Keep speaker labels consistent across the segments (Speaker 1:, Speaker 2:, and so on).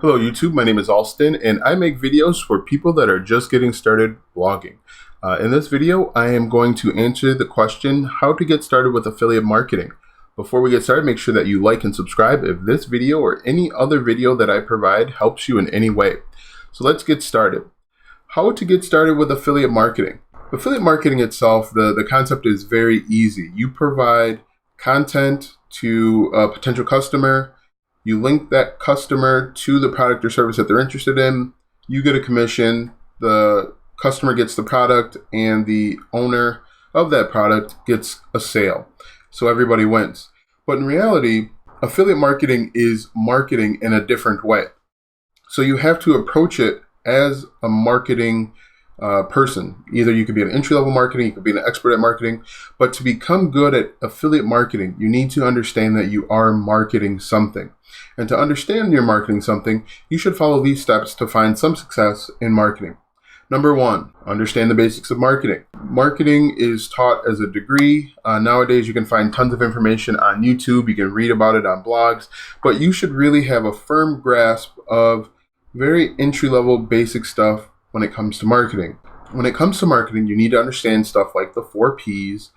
Speaker 1: Hello YouTube, my name is Alston and I make videos for people that are just getting started blogging. In this video, I am going to answer the question, how to get started with affiliate marketing. Before we get started, make sure that you like and subscribe if this video or any other video that I provide helps you in any way. So let's get started. How to get started with affiliate marketing. Affiliate marketing itself, the concept is very easy. You provide content to a potential customer. You link that customer to the product or service that they're interested in. You get a commission. The customer gets the product and the owner of that product gets a sale. So everybody wins. But in reality, affiliate marketing is marketing in a different way. So you have to approach it as a marketing person. Either you could be an entry-level marketing, you could be an expert at marketing, but to become good at affiliate marketing, you need to understand that you are marketing something. And to understand you're marketing something, you should follow these steps to find some success in marketing. Number one, understand the basics of marketing. Marketing is taught as a degree. Nowadays, you can find tons of information on YouTube. You can read about it on blogs, but you should really have a firm grasp of very entry-level basic stuff when it comes to marketing. When it comes to marketing, you need to understand stuff like the 4 Ps,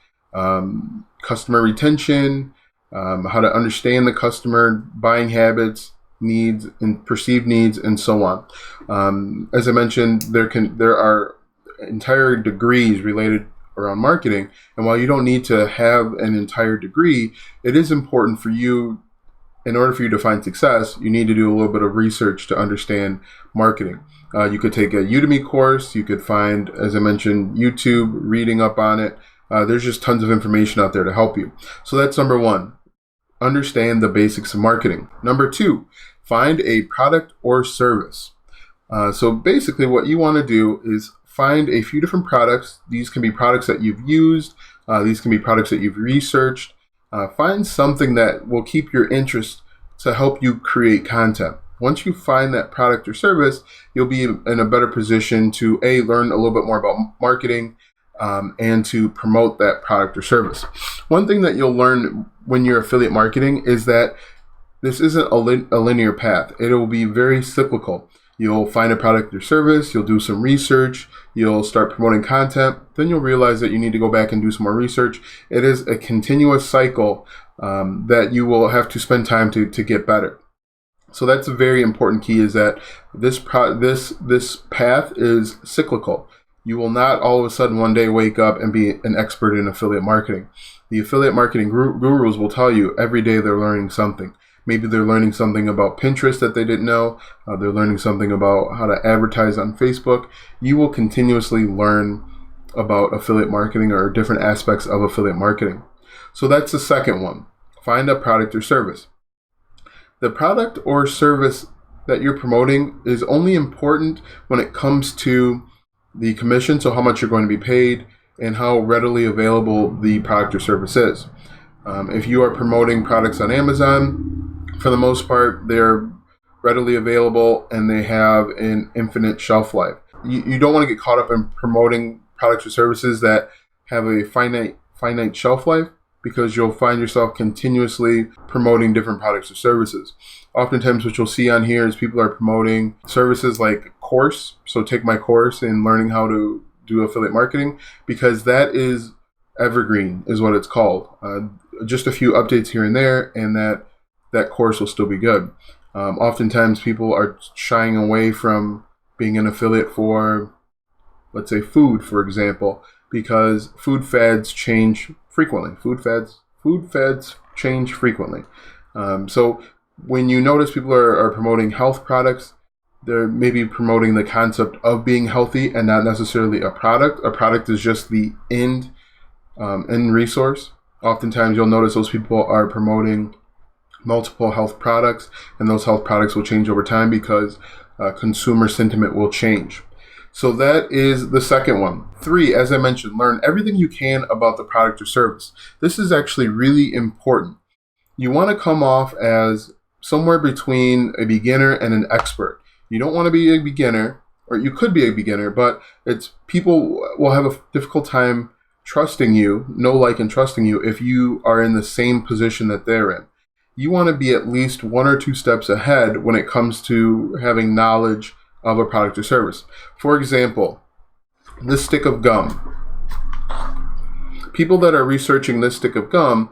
Speaker 1: customer retention, how to understand the customer buying habits, needs, and perceived needs, and so on. As I mentioned, there are entire degrees related around marketing, and while you don't need to have an entire degree, it is important for you. In order for you to find success, you need to do a little bit of research to understand marketing. You could take a Udemy course. You could find, as I mentioned, YouTube, reading up on it. There's just tons of information out there to help you. So that's number one. Understand the basics of marketing. Number two, find a product or service. So basically what you want to do is find a few different products. These can be products that you've used. These can be products that you've researched. Find something that will keep your interest to help you create content. Once you find that product or service, you'll be in a better position to learn a little bit more about marketing and to promote that product or service. One thing that you'll learn when you're affiliate marketing is that this isn't a linear path. It will be very cyclical. You'll find a product or service, you'll do some research, you'll start promoting content, then you'll realize that you need to go back and do some more research. It is a continuous cycle that you will have to spend time to get better. So that's a very important key, is that this path is cyclical. You will not all of a sudden one day wake up and be an expert in affiliate marketing. The affiliate marketing gurus will tell you every day they're learning something. Maybe they're learning something about Pinterest that they didn't know. They're learning something about how to advertise on Facebook. You will continuously learn about affiliate marketing or different aspects of affiliate marketing. So that's the second one. Find a product or service. The product or service that you're promoting is only important when it comes to the commission, so how much you're going to be paid and how readily available the product or service is. If you are promoting products on Amazon, for the most part, they're readily available and they have an infinite shelf life. You don't want to get caught up in promoting products or services that have a finite shelf life, because you'll find yourself continuously promoting different products or services. Oftentimes what you'll see on here is people are promoting services like course. So take my course in learning how to do affiliate marketing, because that is evergreen is what it's called. Just a few updates here and there, and that course will still be good. Oftentimes people are shying away from being an affiliate for, let's say, food, for example, because food fads change frequently. Food fads change frequently. So when you notice people are promoting health products, they're maybe promoting the concept of being healthy and not necessarily a product. A product is just the end resource. Oftentimes you'll notice those people are promoting multiple health products, and those health products will change over time because consumer sentiment will change. So that is the second one. 3, as I mentioned, learn everything you can about the product or service. This is actually really important. You want to come off as somewhere between a beginner and an expert. You don't want to be a beginner, or you could be a beginner, but people will have a difficult time trusting you, know, like, and trusting you if you are in the same position that they're in. you want to be at least 1 or 2 steps ahead when it comes to having knowledge of a product or service. For example, this stick of gum. People that are researching this stick of gum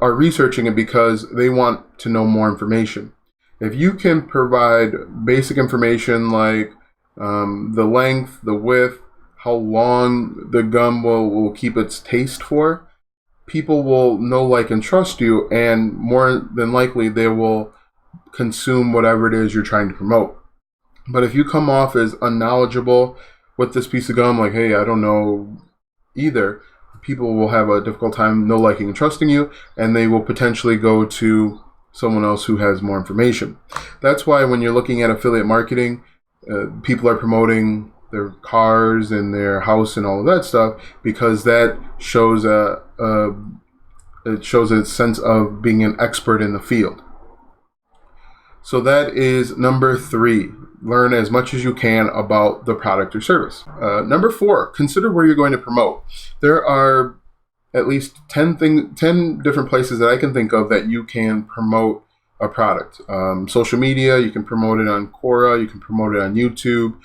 Speaker 1: are researching it because they want to know more information. If you can provide basic information like the length, the width, how long the gum will keep its taste for, people will know, like, and trust you, and more than likely they will consume whatever it is you're trying to promote. But if you come off as unknowledgeable with this piece of gum, like, hey, I don't know either, people will have a difficult time know, liking, and trusting you, and they will potentially go to someone else who has more information. That's why when you're looking at affiliate marketing, people are promoting their cars and their house and all of that stuff, because that shows it shows a sense of being an expert in the field. So that is number 3. Learn as much as you can about the product or service. Number 4, consider where you're going to promote. There are at least 10 different places that I can think of that you can promote a product. Social media, you can promote it on Quora, you can promote it on YouTube,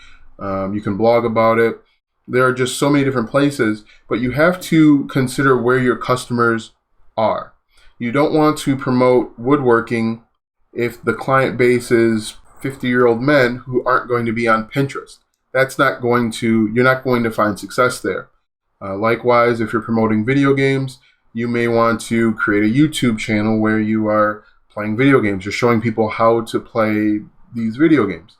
Speaker 1: you can blog about it. There are just so many different places, but you have to consider where your customers are. You don't want to promote woodworking if the client base is 50-year-old men who aren't going to be on Pinterest. You're not going to find success there. Likewise, if you're promoting video games, you may want to create a YouTube channel where you are playing video games. You're showing people how to play these video games.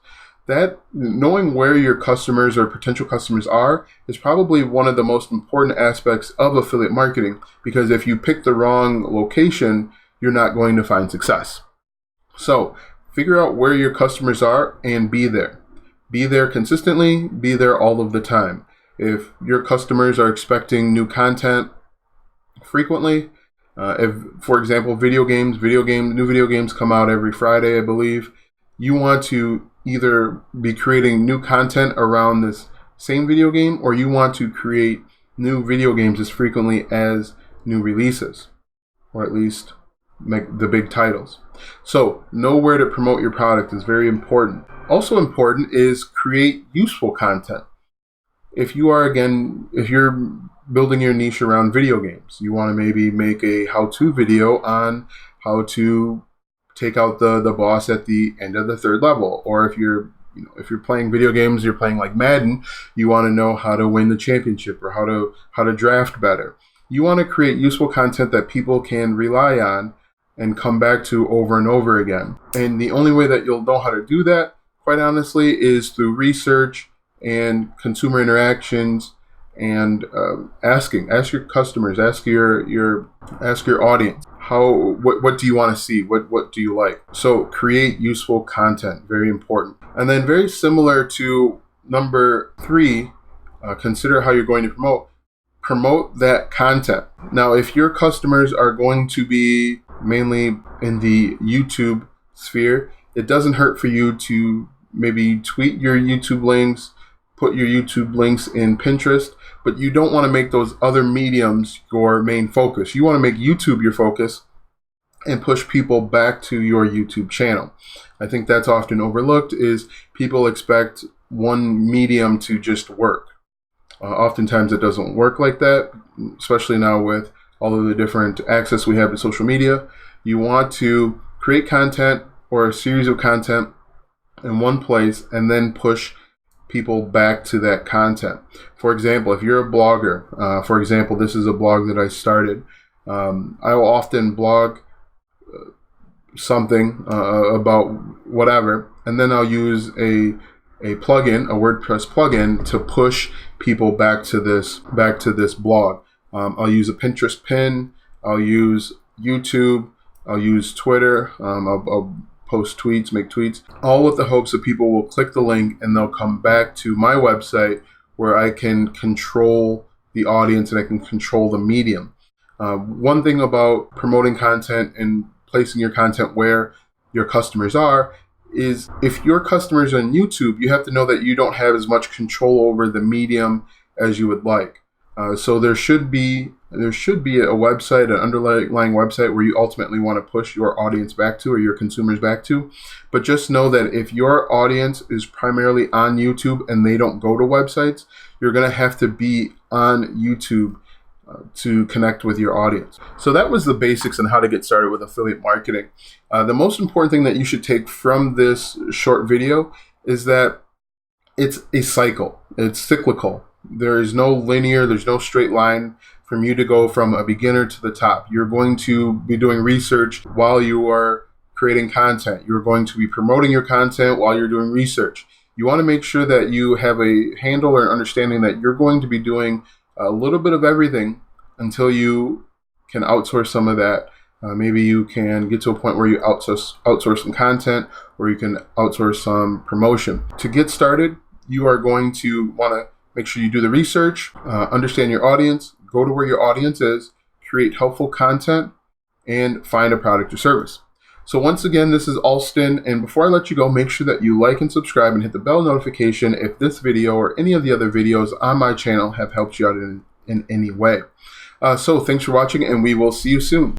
Speaker 1: That knowing where your customers or potential customers are is probably one of the most important aspects of affiliate marketing, because if you pick the wrong location, you're not going to find success. So figure out where your customers are and be there. Be there consistently, be there all of the time. If your customers are expecting new content frequently, if, for example, new video games come out every Friday, I believe, you want to either be creating new content around this same video game, or you want to create new video games as frequently as new releases, or at least make the big titles. So know where to promote your product is very important. Also important is create useful content. If you're building your niche around video games, you want to maybe make a how-to video on how to take out the boss at the end of the 3rd level. Or if you're playing video games, you're playing like Madden, you want to know how to win the championship or how to draft better. You want to create useful content that people can rely on and come back to over and over again. And the only way that you'll know how to do that, quite honestly, is through research and consumer interactions, and ask your customers, ask your audience, what do you want to see, what do you like. So create useful content, very important. And then very similar to number 3, consider how you're going to promote that content. Now, if your customers are going to be mainly in the YouTube sphere, it doesn't hurt for you to maybe tweet your YouTube links, put your YouTube links in Pinterest, but you don't want to make those other mediums your main focus. You want to make YouTube your focus and push people back to your YouTube channel. I think that's often overlooked, is people expect one medium to just work. Oftentimes it doesn't work like that, especially now with all of the different access we have to social media. You want to create content or a series of content in one place and then push people back to that content. For example, if you're a blogger, this is a blog that I started. I will often blog something about whatever, and then I'll use a WordPress plugin to push people back to this blog. I'll use a Pinterest pin. I'll use YouTube. I'll use Twitter. I'll post tweets, make tweets, all with the hopes that people will click the link and they'll come back to my website, where I can control the audience and I can control the medium. One thing about promoting content and placing your content where your customers are is, if your customers are on YouTube, you have to know that you don't have as much control over the medium as you would like. So there should be a website, an underlying website where you ultimately want to push your audience back to, or your consumers back to. But just know that if your audience is primarily on YouTube and they don't go to websites, you're going to have to be on YouTube to connect with your audience. So that was the basics on how to get started with affiliate marketing. The most important thing that you should take from this short video is that it's a cycle. It's cyclical. There is no linear, there's no straight line from you to go from a beginner to the top. You're going to be doing research while you are creating content. You're going to be promoting your content while you're doing research. You want to make sure that you have a handle or understanding that you're going to be doing a little bit of everything until you can outsource some of that. Maybe you can get to a point where you outsource some content, or you can outsource some promotion. To get started, you are going to want to make sure you do the research, understand your audience, go to where your audience is, create helpful content, and find a product or service. So once again, this is Alston, and before I let you go, make sure that you like and subscribe and hit the bell notification if this video or any of the other videos on my channel have helped you out in any way. So thanks for watching, and we will see you soon.